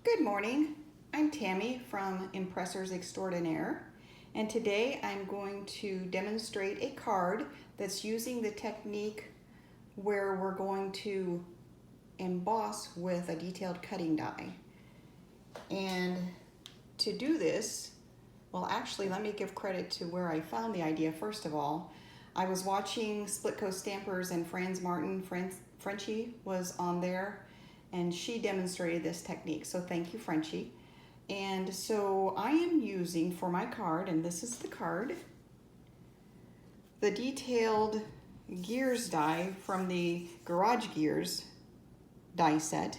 Good morning. I'm Tammy from Impressors Extraordinaire, and today I'm going to demonstrate a card that's using the technique where we're going to emboss with a detailed cutting die. And to do this, well, actually, let me give credit to where I found the idea. First of all, I was watching Split Coast Stampers, and Franz Martin, Frenchie, was on there, and she demonstrated this technique. So thank you, Frenchie. And so I am using for my card, and this is the card, the detailed gears die from the Garage Gears die set.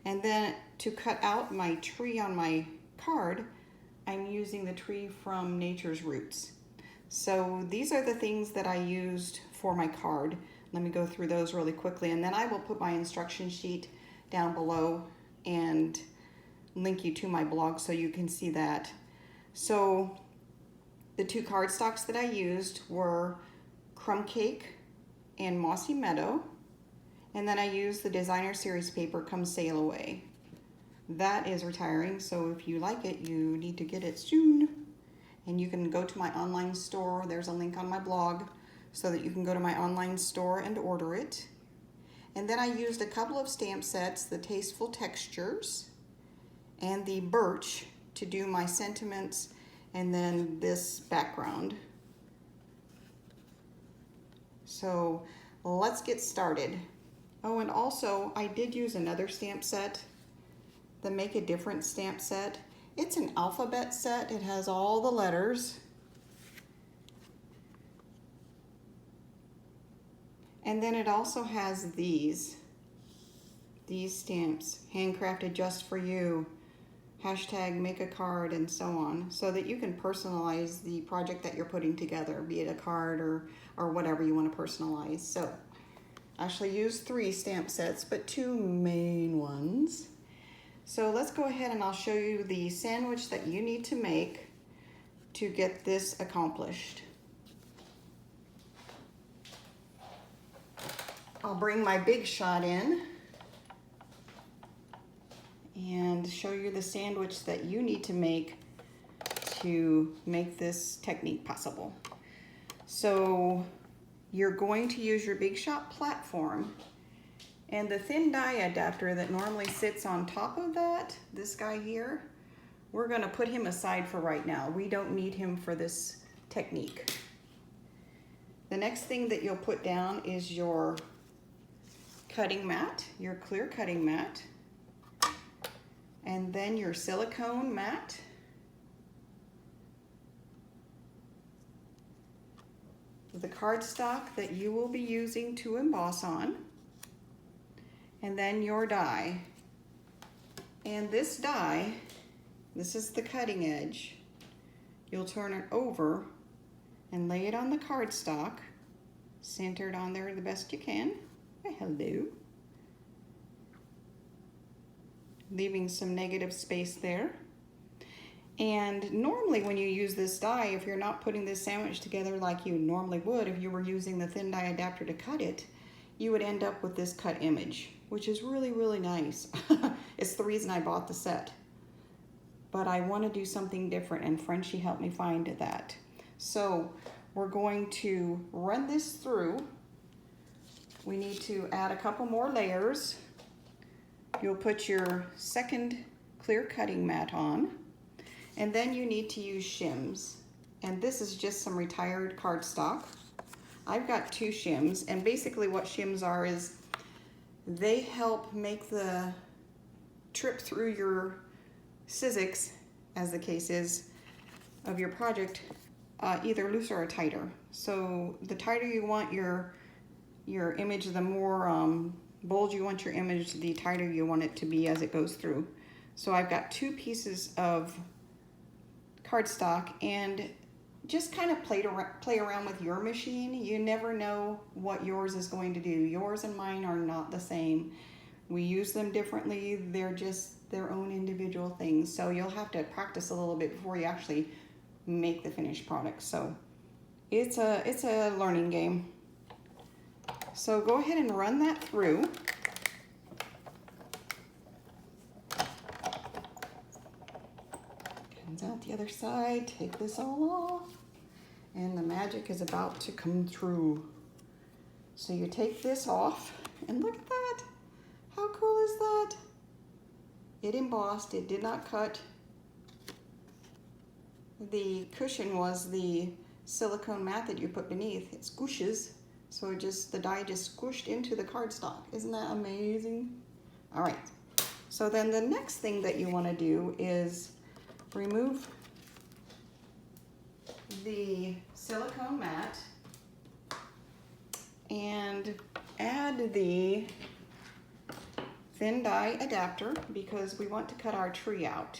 And then to cut out my tree on my card, I'm using the tree from Nature's Roots. So these are the things that I used for my card. Let me go through those really quickly, and then I will put my instruction sheet down below and link you to my blog so you can see that. So the two cardstocks that I used were Crumb Cake and Mossy Meadow, and then I used the Designer Series paper Come Sail Away. That is retiring, so if you like it, you need to get it soon. And you can go to my online store. There's a link on my blog so that you can go to my online store and order it. And then I used a couple of stamp sets, the Tasteful Textures and the Birch, to do my sentiments and then this background. So let's get started. Oh, and also I did use another stamp set, the Make a Difference stamp set. It's an alphabet set. It has all the letters. And then it also has these stamps, handcrafted just for you, hashtag make a card, and so on, so that you can personalize the project that you're putting together, be it a card or whatever you want to personalize. So I actually used 3 stamp sets, but 2 main ones. So let's go ahead and I'll show you the sandwich that you need to make to get this accomplished. I'll bring my Big Shot in and show you the sandwich that you need to make this technique possible. So you're going to use your Big Shot platform, and the thin die adapter that normally sits on top of that, this guy here, we're gonna put him aside for right now. We don't need him for this technique. The next thing that you'll put down is your cutting mat, your clear cutting mat, and then your silicone mat, the cardstock that you will be using to emboss on, and then your die. And this die, this is the cutting edge. You'll turn it over and lay it on the cardstock, centered on there the best you can. Hello. Leaving some negative space there. And normally when you use this die, if you're not putting this sandwich together like you normally would if you were using the thin die adapter to cut it, you would end up with this cut image, which is really, really nice. It's the reason I bought the set. But I want to do something different, and Frenchie helped me find that. So we're going to run this through. We need to add a couple more layers. You'll put your second clear cutting mat on, and then you need to use shims. And this is just some retired cardstock. I've got 2 shims, and basically what shims are is they help make the trip through your Sizzix, as the case is, of your project, either looser or tighter. So the tighter you want your image, the more bold you want your image, the tighter you want it to be as it goes through. So I've got 2 pieces of cardstock, and just kind of play around with your machine. You never know what yours is going to do. Yours and mine are not the same. We use them differently. They're just their own individual things. So you'll have to practice a little bit before you actually make the finished product. So it's a learning game. So go ahead and run that through. Comes out the other side, take this all off, and the magic is about to come true. So you take this off, and look at that. How cool is that? It embossed, it did not cut. The cushion was the silicone mat that you put beneath. It squishes, so the die just squished into the cardstock. Isn't that amazing? All right, so then the next thing that you want to do is remove the silicone mat and add the thin die adapter because we want to cut our tree out.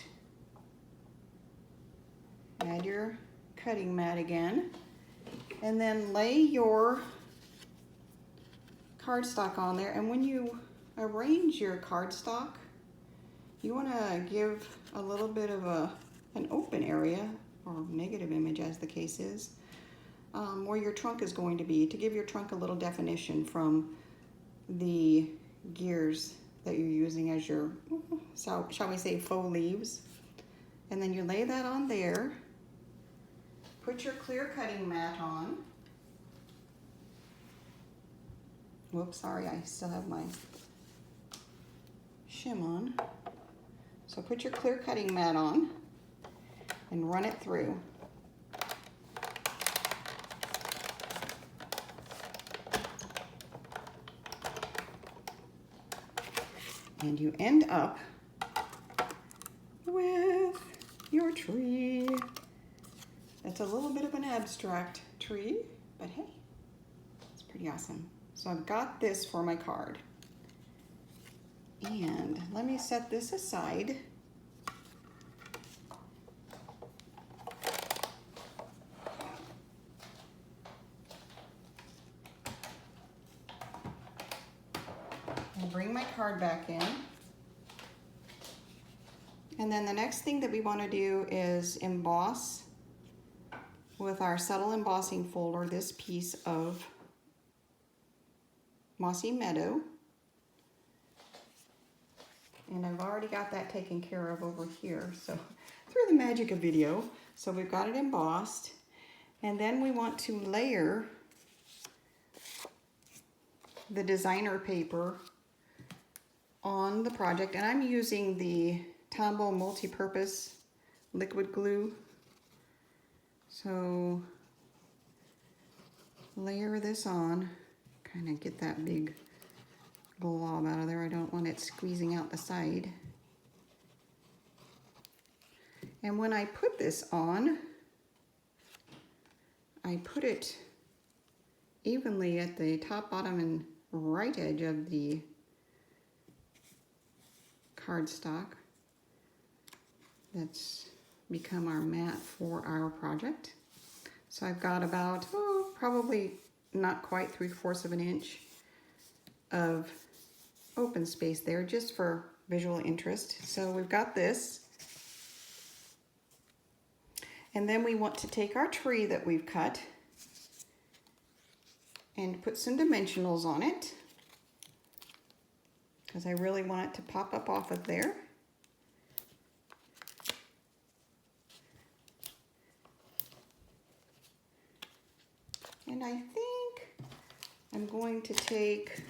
Add your cutting mat again, and then lay your cardstock on there. And when you arrange your cardstock, you want to give a little bit of an open area, or negative image as the case is, where your trunk is going to be, to give your trunk a little definition from the gears that you're using as your, shall we say, faux leaves. And then you lay that on there. Put your clear cutting mat on. Whoops, sorry, I still have my shim on. So put your clear cutting mat on and run it through. And you end up with your tree. It's a little bit of an abstract tree, but hey, it's pretty awesome. So I've got this for my card. And let me set this aside. And bring my card back in. And then the next thing that we want to do is emboss with our subtle embossing folder this piece of Mossy Meadow. And I've already got that taken care of over here, so through the magic of video. So we've got it embossed, and then we want to layer the designer paper on the project, and I'm using the Tombow multi-purpose liquid glue. So layer this on, kind of get that big glob out of there. I don't want it squeezing out the side. And when I put this on, I put it evenly at the top, bottom, and right edge of the cardstock that's become our mat for our project. So I've got about, probably not quite 3/4 of an inch of open space there, just for visual interest. So we've got this. And then we want to take our tree that we've cut and put some dimensionals on it, because I really want it to pop up off of there. And I think I'm going to take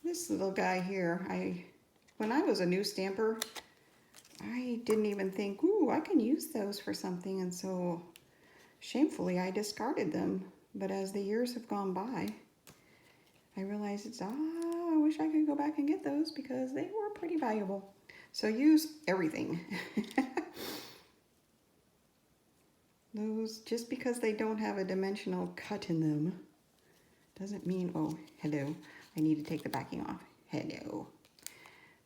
this little guy here. When I was a new stamper, I didn't even think, ooh, I can use those for something. And so shamefully, I discarded them. But as the years have gone by, I realized I wish I could go back and get those because they were pretty valuable. So use everything. Those, just because they don't have a dimensional cut in them, doesn't mean, oh, hello, I need to take the backing off. Hello.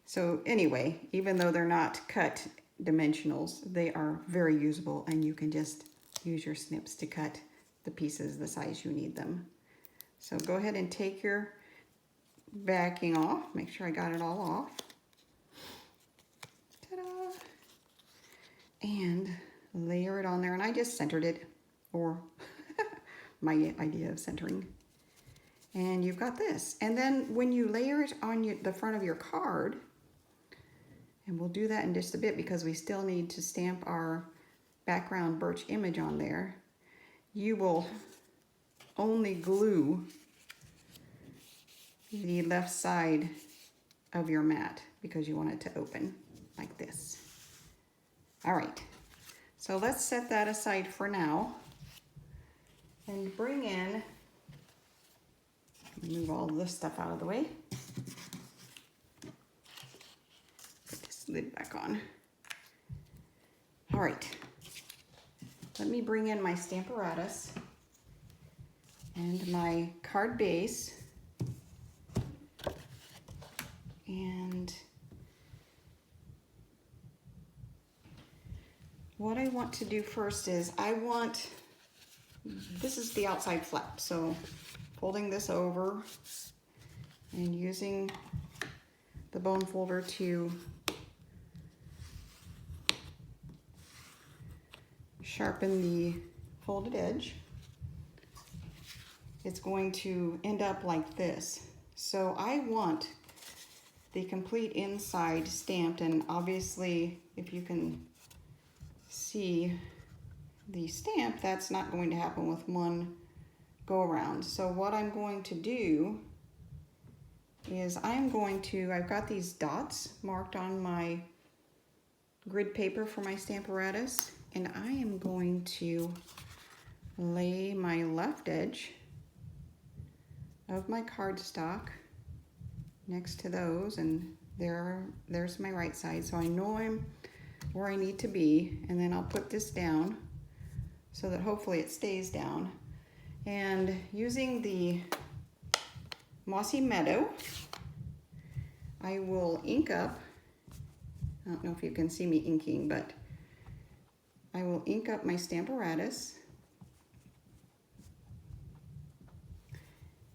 So anyway, even though they're not cut dimensionals, they are very usable, and you can just use your snips to cut the pieces the size you need them. So go ahead and take your backing off. Make sure I got it all off. Ta-da! And layer it on there, and I just centered it, or my idea of centering. And you've got this. And then when you layer it on the front of your card, And we'll do that in just a bit because we still need to stamp our background birch image on there. You will only glue the left side of your mat because you want it to open like this. All right, so let's set that aside for now and bring in, move all this stuff out of the way. Put this lid back on. All right, let me bring in my Stamparatus and my card base. And what I want to do first is this is the outside flap, so folding this over and using the bone folder to sharpen the folded edge. It's going to end up like this. So I want the complete inside stamped, and obviously if you can see the stamp, that's not going to happen with one go around. So what I'm going to do is I've got these dots marked on my grid paper for my Stamparatus, and I am going to lay my left edge of my cardstock next to those, and there's my right side, so I know I'm where I need to be. And then I'll put this down so that hopefully it stays down. And using the Mossy Meadow, I will ink up, I don't know if you can see me inking, but I will ink up my Stamparatus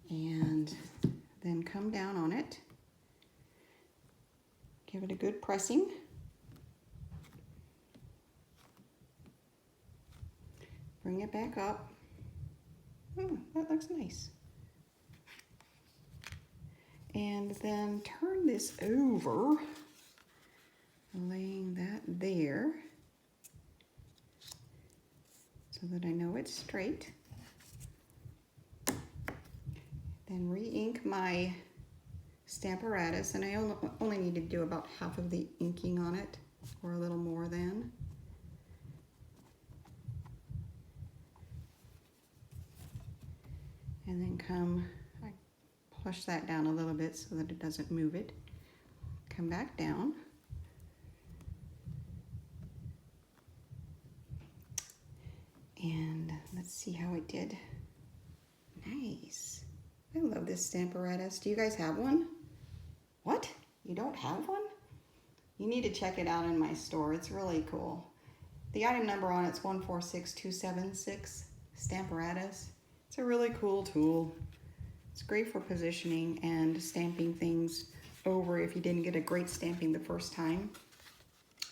and then come down on it, give it a good pressing. Bring it back up. Oh, that looks nice. And then turn this over, laying that there so that I know it's straight. Then re-ink my Stamparatus, and I only need to do about half of the inking on it, or a little more than. And then I push that down a little bit so that it doesn't move it. Come back down. And let's see how it did. Nice. I love this Stamparatus. Do you guys have one? What? You don't have one? You need to check it out in my store. It's really cool. The item number on it's 146276, Stamparatus. It's a really cool tool. It's great for positioning and stamping things over if you didn't get a great stamping the first time.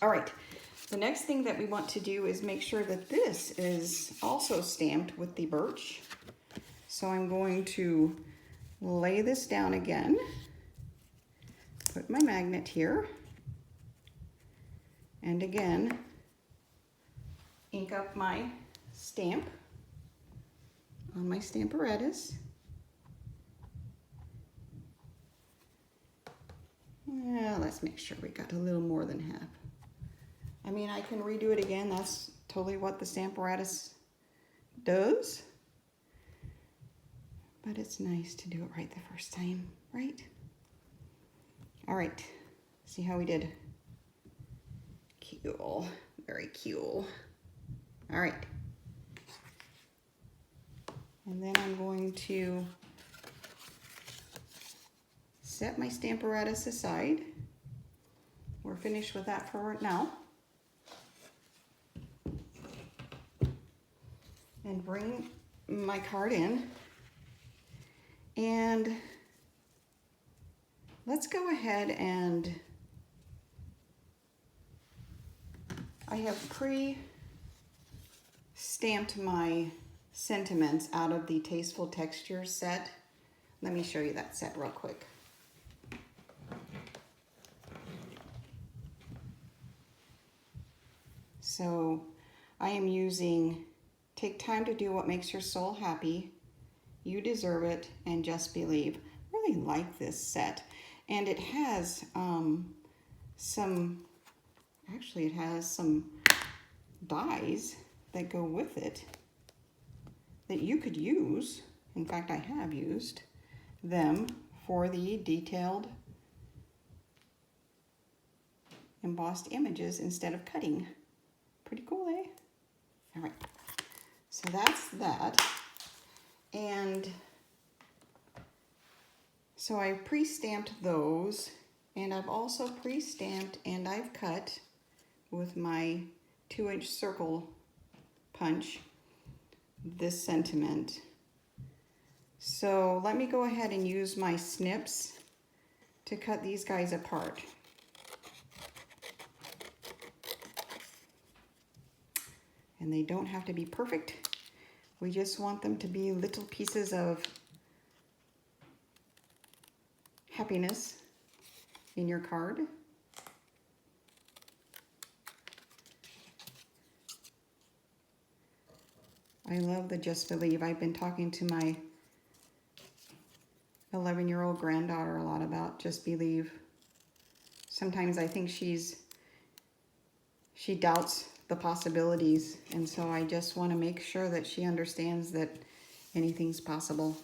All right, the next thing that we want to do is make sure that this is also stamped with the birch. So I'm going to lay this down again, put my magnet here, and again, ink up my stamp on my Stamparatus. Yeah, let's make sure we got a little more than half. I mean, I can redo it again. That's totally what the Stamparatus does. But it's nice to do it right the first time, right? All right, see how we did. Cool, very cool. All right. And then I'm going to set my Stamparatus aside. We're finished with that for now. And bring my card in. And let's go ahead and I have pre-stamped my sentiments out of the Tasteful Textures set. Let me show you that set real quick. So I am using Take Time to Do What Makes Your Soul Happy, You Deserve It, and Just Believe. I really like this set. And it has it has some dies that go with it that you could use. In fact, I have used them for the detailed embossed images instead of cutting. Pretty cool, eh? All right, so that's that. And so I pre-stamped those, and I've also pre-stamped and I've cut with my 2-inch circle punch this sentiment. So let me go ahead and use my snips to cut these guys apart. And they don't have to be perfect. We just want them to be little pieces of happiness in your card. I love the Just Believe. I've been talking to my 11-year-old granddaughter a lot about Just Believe. Sometimes I think she doubts the possibilities, and so I just want to make sure that she understands that anything's possible.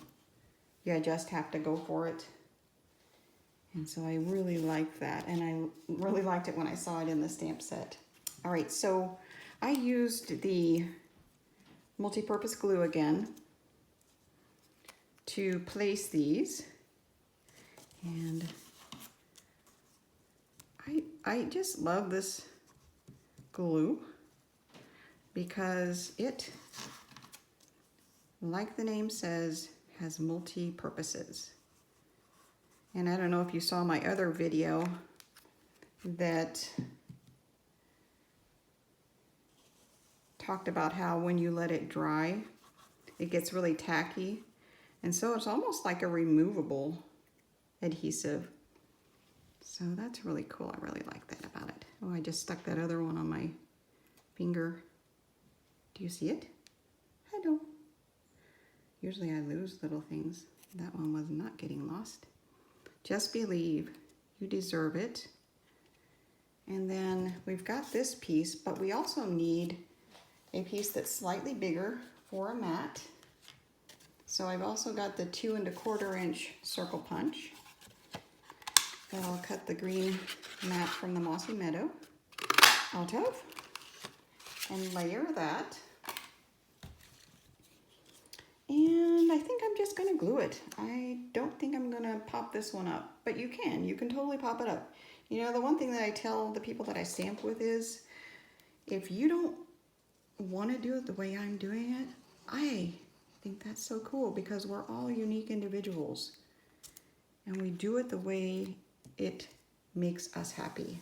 You just have to go for it. And so I really like that, and I really liked it when I saw it in the stamp set. All right, so I used the multi-purpose glue again to place these, and I just love this glue because it, like the name says, has multi-purposes. And I don't know if you saw my other video that talked about how when you let it dry, it gets really tacky. And so it's almost like a removable adhesive. So that's really cool. I really like that about it. Oh, I just stuck that other one on my finger. Do you see it? Hello. Usually I lose little things. That one was not getting lost. Just Believe, You Deserve It. And then we've got this piece, but we also need a piece that's slightly bigger for a mat. So I've also got the 2 1/4 inch circle punch that I'll cut the green mat from the Mossy Meadow out of and layer that. And I think I'm just going to glue it. I don't think I'm going to pop this one up, but you can totally pop it up. You know, the one thing that I tell the people that I stamp with is, if you don't want to do it the way I'm doing it, I think that's so cool, because we're all unique individuals and we do it the way it makes us happy.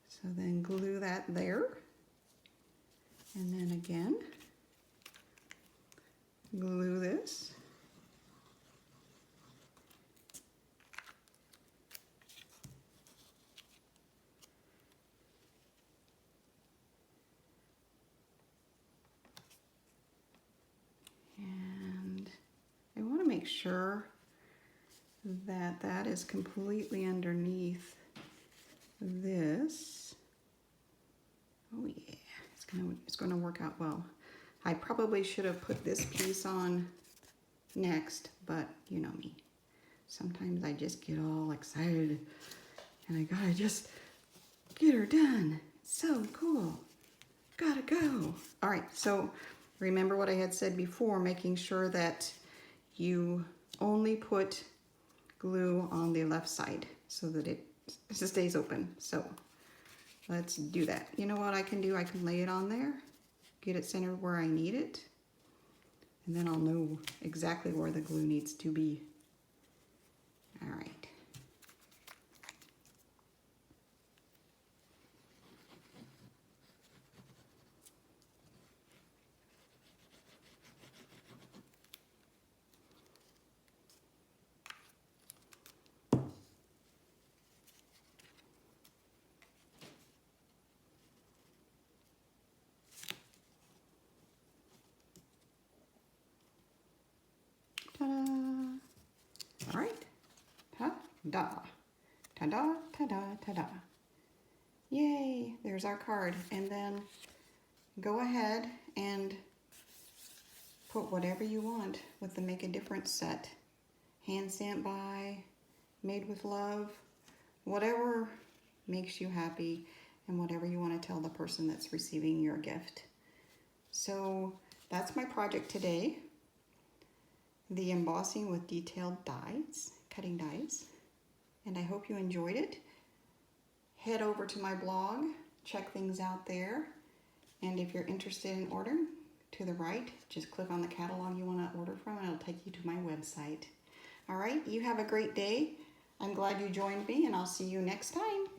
So then glue that there. And then again, glue this. And I want to make sure that that is completely underneath this. Oh yeah. It's going to work out well. I probably should have put this piece on next, but you know me. Sometimes I just get all excited and I gotta just get her done. It's so cool. Gotta go. All right, so remember what I had said before, making sure that you only put glue on the left side so that it stays open. So let's do that. You know what I can do? I can lay it on there, get it centered where I need it, and then I'll know exactly where the glue needs to be. All right. Da. Ta-da, ta-da, ta-da. Yay, there's our card. And then go ahead and put whatever you want with the Make a Difference set. Hand stamped by, made with love, whatever makes you happy and whatever you want to tell the person that's receiving your gift. So that's my project today. The embossing with detailed dies, cutting dies. And I hope you enjoyed it. Head over to my blog, check things out there. And if you're interested in ordering, to the right, just click on the catalog you want to order from and it'll take you to my website. All right, you have a great day. I'm glad you joined me and I'll see you next time.